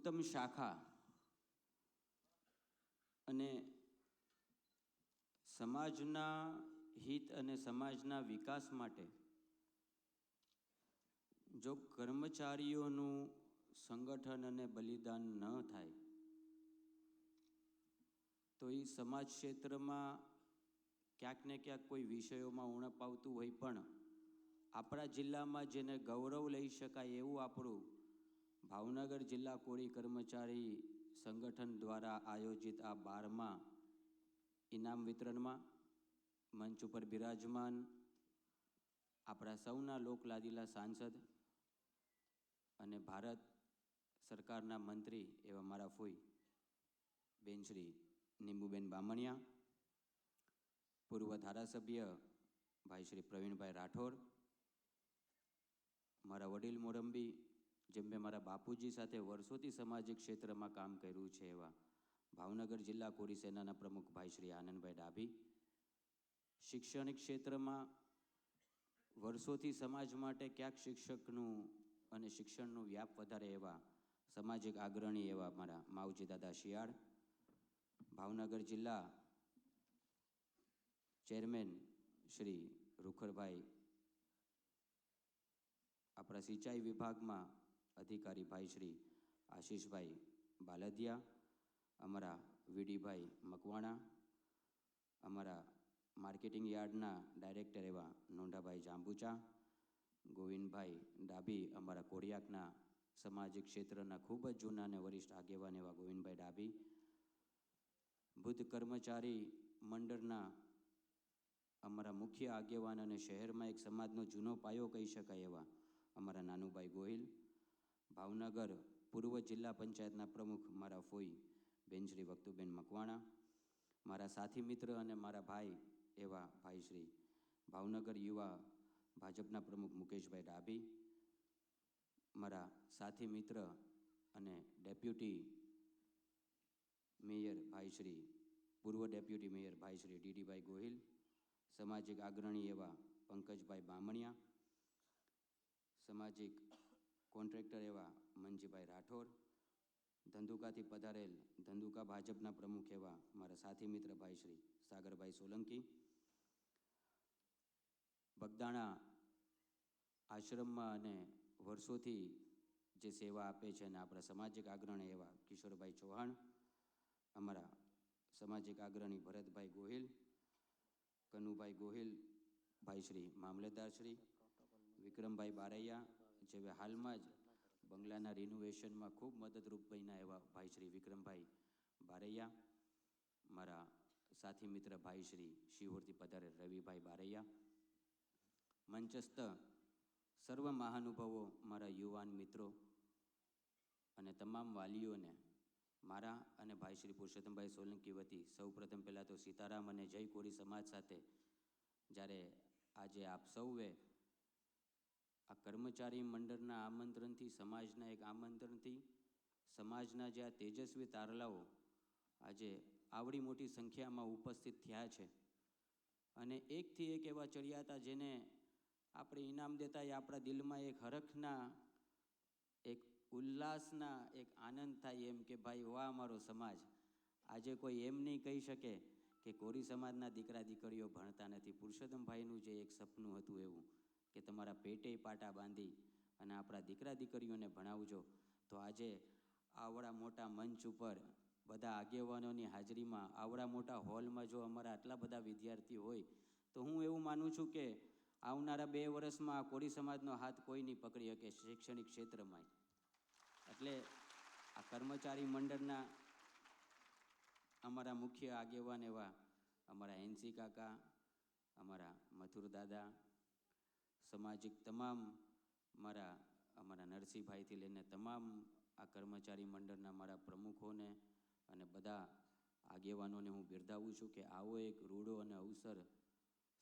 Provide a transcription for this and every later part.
ઉત્તમ શાખા અને સમાજના હિત અને સમાજના વિકાસ માટે જો કર્મચારીઓનું સંગઠન અને બલિદાન ન થાય તો એ સમાજ ક્ષેત્રમાં ક્યાંક ને ક્યાંક કોઈ વિષયોમાં ઉણપ આવતું હોય, પણ આપણા જિલ્લામાં જેને ગૌરવ લઈ શકાય એવું આપણું ભાવનગર જિલ્લા કોળી કર્મચારી સંગઠન દ્વારા આયોજિત આ 12મા ઇનામ વિતરણમાં મંચ ઉપર બિરાજમાન આપણા સૌના લોકલાદીલા સાંસદ અને ભારત સરકારના મંત્રી એવા મારા ફોઈ બેન શ્રી નીંબુબેન બામણિયા, પૂર્વ ધારાસભ્ય ભાઈ શ્રી પ્રવીણભાઈ રાઠોડ, મારા વડીલ મોરંબી, જેમ મેં મારા બાપુજી સાથે વર્ષોથી સામાજિક ક્ષેત્રમાં કામ કર્યું છે એવા ભાવનગર જિલ્લા કોળી સેનાના પ્રમુખ ભાઈ શ્રી આનંદભાઈ ડાભી, શિક્ષણિક ક્ષેત્રમાં વર્ષોથી સમાજ માટે ક્યાંક શિક્ષકનું અને શિક્ષણનું વ્યાપ વધારે એવા સામાજિક અગ્રણી એવા મારા માવજી દાદા શિયાળ, ભાવનગર જિલ્લા ચેરમેન શ્રી રૂખરભાઈ, આપણા સિંચાઈ વિભાગમાં અધિકારી ભાઈ શ્રી આશીષભાઈ બાલદિયા, અમારા વીડીભાઈ મકવાણા, અમારા માર્કેટિંગ યાર્ડના ડાયરેક્ટર એવા નોંધાભાઈ જાંબુચા, ગોવિંદભાઈ ડાભી, અમારા કોડિયાકના સામાજિક ક્ષેત્રના ખૂબ જ જૂના અને વરિષ્ઠ આગેવાન એવા ગોવિંદભાઈ ડાભી, બુદ્ધ કર્મચારી મંડળના અમારા મુખ્ય આગેવાન અને શહેરમાં એક સમાજનો જૂનો પાયો કહી શકાય એવા અમારા નાનુભાઈ ગોહિલ, ભાવનગર પૂર્વ જિલ્લા પંચાયતના પ્રમુખ મારા ફોઈ બેન શ્રી વક્તુબેન મકવાણા, મારા સાથી મિત્ર અને મારા ભાઈ એવા ભાઈ શ્રી ભાવનગર યુવા ભાજપના પ્રમુખ મુકેશભાઈ ડાભી, મારા સાથી મિત્ર અને ડેપ્યુટી મેયર ભાઈ શ્રી પૂર્વ ડેપ્યુટી મેયર ભાઈ શ્રી ડીડીભાઈ ગોહિલ, સામાજિક અગ્રણી એવા પંકજભાઈ બામણિયા, સામાજિક કોન્ટ્રાક્ટર એવા મંજીભાઈ રાઠોડ, ધંધુકાથી પધારેલ ધંધુકા ભાજપના પ્રમુખ એવા મારા સાથી મિત્ર ભાઈ શ્રી સાગરભાઈ સોલંકી, બગદાણા આશ્રમમાં અને વર્ષોથી જે સેવા આપે છે અને આપણા સામાજિક અગ્રણી એવા કિશોરભાઈ ચૌહાણ, અમારા સામાજિક અગ્રણી ભરતભાઈ ગોહિલ, કનુભાઈ ગોહિલ, ભાઈ શ્રી મામલતદાર શ્રી વિક્રમભાઈ બારૈયા, જેવે હાલમાં જ બંગલાના રિનોવેશનમાં ખૂબ મદદરૂપ બન્યા એવા ભાઈ શ્રી વિક્રમભાઈ બારૈયા, મારા સાથી મિત્ર ભાઈ શ્રી શિહોરથી પધારેલ રવિભાઈ બારૈયા, મંચસ્થ સર્વ મહાનુભાવો, મારા યુવાન મિત્રો અને તમામ વાલીઓને મારા અને ભાઈ શ્રી પુરુષોત્તમભાઈ સોલંકી વતી સૌપ્રથમ પહેલાં તો સીતારામ અને જય કોળી સમાજ સાથે જ્યારે આજે આપ સૌએ આ કર્મચારી મંડળના આમંત્રણથી, સમાજના એક આમંત્રણથી સમાજના જે આ તેજસ્વી તારલાઓ આજે આવડી મોટી સંખ્યામાં ઉપસ્થિત થયા છે અને એકથી એક એવા ચડિયા હતા જેને આપણે ઇનામ દેતા એ આપણા દિલમાં એક હરખના, એક ઉલ્લાસના, એક આનંદ થાય એમ કે ભાઈ વાહ અમારો સમાજ. આજે કોઈ એમ નહીં કહી શકે કે કોળી સમાજના દીકરા દીકરીઓ ભણતા નથી. પુરુષોત્તમભાઈનું જે એક સપનું હતું એવું કે તમારા પેટે પાટા બાંધી અને આપણા દીકરા દીકરીઓને ભણાવજો, તો આજે આવડા મોટા મંચ ઉપર બધા આગેવાનોની હાજરીમાં આવડા મોટા હોલમાં જો અમારા આટલા બધા વિદ્યાર્થીઓ હોય તો હું એવું માનું છું કે આવનારા 2 વર્ષમાં કોળી સમાજનો હાથ કોઈ નહીં પકડી શકે શૈક્ષણિક ક્ષેત્રમાં. એટલે આ કર્મચારી મંડળના અમારા મુખ્ય આગેવાન એવા અમારા એનસી કાકા, અમારા મથુર દાદા, સામાજિક તમામ અમારા નરસિંહભાઈથી લઈને તમામ આ કર્મચારી મંડળના મારા પ્રમુખોને અને બધા આગેવાનોને હું બિરદાવું છું કે આવો એક રૂડો અને અવસર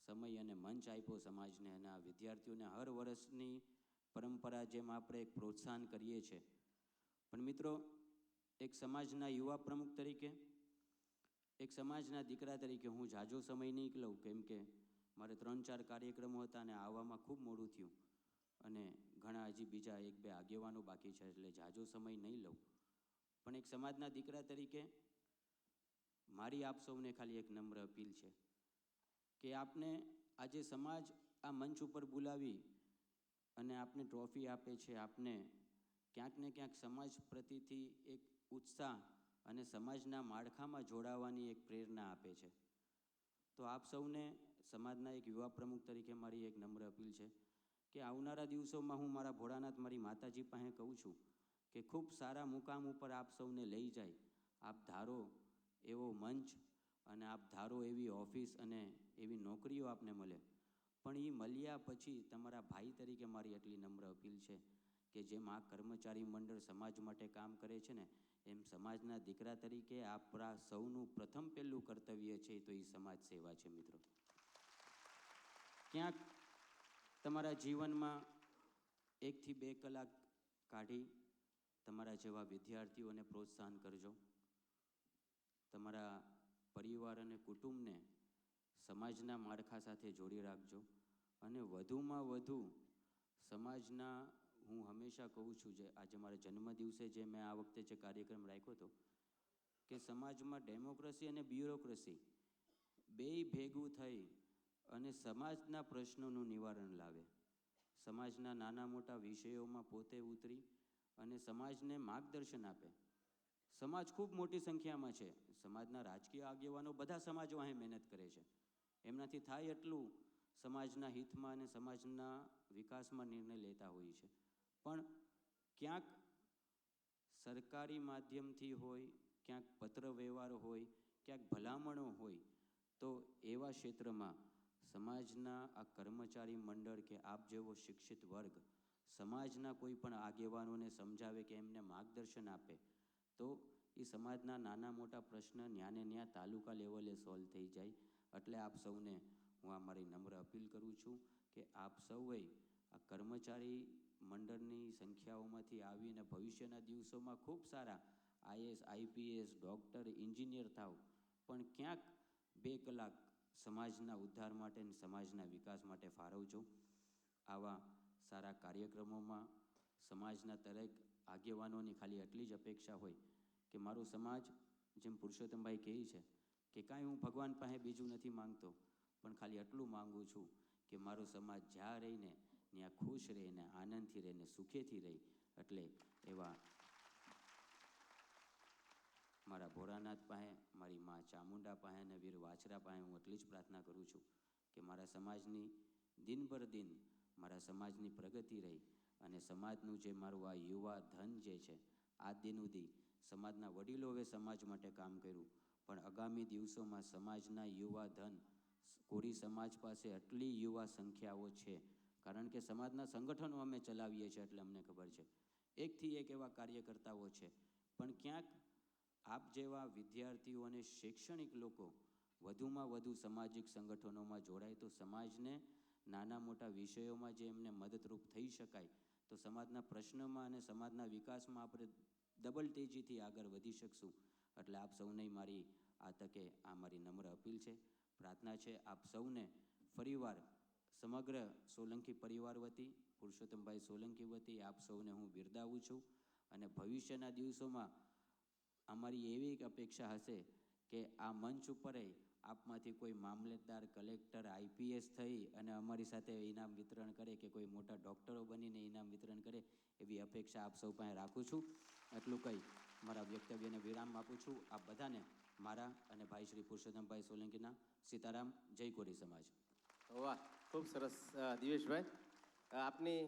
સમય અને મંચ આપ્યો સમાજને અને આ વિદ્યાર્થીઓને હર વર્ષની પરંપરા જેમ આપણે એક પ્રોત્સાહન કરીએ છીએ. પણ મિત્રો, એક સમાજના યુવા પ્રમુખ તરીકે, એક સમાજના દીકરા તરીકે હું ઝાઝો સમય નહીં લઉં, કેમ કે મારે 3-4 કાર્યક્રમો હતા અને આવવામાં ખૂબ મોડું થયું અને ઘણા હજી બીજા 1-2 આગેવાનો બાકી છે, એટલે ઝાઝો સમય નહીં લઉં. પણ એક સમાજના દીકરા તરીકે મારી આપ સૌને ખાલી એક નમ્ર અપીલ છે કે આપને આજે સમાજ આ મંચ ઉપર બોલાવી અને આપને ટ્રોફી આપે છે, આપને ક્યાંક ને ક્યાંક સમાજ પ્રત્યેથી એક ઉત્સાહ અને સમાજના માળખામાં જોડાવાની એક પ્રેરણા આપે છે. તો આપ સૌને સમાજના એક યુવા પ્રમુખ તરીકે મારી એક નમ્ર અપીલ છે કે આવનારા દિવસોમાં હું મારા ભોળાનાથ મારી માતાજી પાસે કહું છું કે ખૂબ સારા મુકામ ઉપર આપ સૌને લઈ જાય, આપ ધારો એવો મંચ અને આપ ધારો એવી ઓફિસ અને એવી નોકરીઓ આપને મળે, પણ એ મળ્યા પછી તમારા ભાઈ તરીકે મારી એટલી નમ્ર અપીલ છે કે જેમ આ કર્મચારી મંડળ સમાજ માટે કામ કરે છે ને, એમ સમાજના દીકરા તરીકે આપણા સૌનું પ્રથમ પહેલું કર્તવ્ય છે તો એ સમાજ સેવા છે. મિત્રો, ક્યાંક તમારા જીવનમાં 1 થી 2 કલાક કાઢી તમારા જેવા વિદ્યાર્થીઓને પ્રોત્સાહન કરજો. તમારા પરિવાર અને કુટુંબને સમાજના માળખા સાથે જોડી રાખજો અને વધુમાં વધુ સમાજના, હું હંમેશા કહું છું, જે આજે મારા જન્મદિવસે જે મેં આ વખતે જે કાર્યક્રમ રાખ્યો હતો કે સમાજમાં ડેમોક્રેસી અને બ્યુરોક્રેસી બેય ભેગું થઈ અને સમાજના પ્રશ્નોનું નિવારણ લાવે, સમાજના નાના મોટા વિષયોમાં પોતે ઉતરી અને સમાજને માર્ગદર્શન આપે. સમાજ ખૂબ મોટી સંખ્યામાં છે, સમાજના રાજકીય આગેવાનો બધા સમાજો અહીં મહેનત કરે છે, એમનાથી થાય એટલું સમાજના હિતમાં અને સમાજના વિકાસમાં નિર્ણય લેતા હોય છે, પણ ક્યાંક સરકારી માધ્યમથી હોય, ક્યાંક પત્ર વ્યવહાર હોય, ક્યાંક ભલામણો હોય, તો એવા ક્ષેત્રમાં સમાજના આ કર્મચારી મંડળ કે આપ જેવો શિક્ષિત વર્ગ સમાજના કોઈ પણ આગેવાનોને સમજાવે કે એમને માર્ગદર્શન આપે તો એ સમાજના નાના મોટા પ્રશ્ન ન્યાને ન્યા તાલુકા લેવલે સોલ્વ થઈ જાય. એટલે આપ સૌને હું આ મારી નમ્ર અપીલ કરું છું કે આપ સૌએ આ કર્મચારી મંડળની સંખ્યાઓમાંથી આવીને ભવિષ્યના દિવસોમાં ખૂબ સારા IAS, IPS, ડૉક્ટર, એન્જિનિયર થાવ, પણ ક્યાંક 2 કલાક સમાજના ઉદ્ધાર માટે અને સમાજના વિકાસ માટે ફાળવજો. આવા સારા કાર્યક્રમોમાં સમાજના દરેક આગેવાનોની ખાલી એટલી જ અપેક્ષા હોય કે મારો સમાજ, જેમ પુરુષોત્તમભાઈ કહે છે કે કાંઈ હું ભગવાન પાસે બીજું નથી માંગતો, પણ ખાલી એટલું માગું છું કે મારો સમાજ જ્યાં રહીને ત્યાં ખુશ રહીને, આનંદથી રહીને, સુખેથી રહે. એટલે એવા મારા ભોળાનાથ પાસે, મારી મા ચામુંડા પાસે અને વીર વાછરા પાસે હું એટલી જ પ્રાર્થના કરું છું કે મારા સમાજની દિન પર દિન મારા સમાજની પ્રગતિ રહી અને સમાજનું જે મારું આ યુવા ધન જે છે, આ દિન સુધી સમાજના વડીલોએ સમાજ માટે કામ કર્યું, પણ આગામી દિવસોમાં સમાજના યુવા ધન કોળી સમાજ પાસે આટલી યુવા સંખ્યાઓ છે, કારણ કે સમાજના સંગઠનો અમે ચલાવીએ છીએ એટલે અમને ખબર છે, 1 થી 1 એવા કાર્યકર્તાઓ છે, પણ ક્યાંક આપ જેવા વિદ્યાર્થીઓ અને શૈક્ષણિક લોકો વધુમાં વધુ સામાજિક સંગઠનોમાં જોડાય તો સમાજને નાના મોટા વિષયોમાં જે એમને મદદરૂપ થઈ શકાય તો સમાજના પ્રશ્નમાં અને સમાજના વિકાસમાં આપણે ડબલ તેજીથી આગળ વધી શકશું. એટલે આપ સૌને મારી આ તકે આ મારી નમ્ર અપીલ છે, પ્રાર્થના છે. આપ સૌને ફરીવાર સમગ્ર સોલંકી પરિવાર વતી, પુરુષોત્તમભાઈ સોલંકી વતી આપ સૌને હું બિરદાવું છું અને ભવિષ્યના દિવસોમાં અમારી એવી એક અપેક્ષા હશે કે આ મંચ ઉપર આપમાંથી કોઈ મામલતદાર, કલેક્ટર, IPS થઈ અને અમારી સાથે ઇનામ વિતરણ કરે કે કોઈ મોટા ડૉક્ટરો બનીને ઇનામ વિતરણ કરે, એવી અપેક્ષા આપ સૌ પાસે રાખું છું. એટલું કહી મારા વક્તવ્યને વિરામ આપું છું. આપ બધાને મારા અને ભાઈ શ્રી પુરુષોત્તમભાઈ સોલંકીના સીતારામ. જય કોરી સમાજ. વાહ, ખૂબ સરસ દિવેશભાઈ. આપની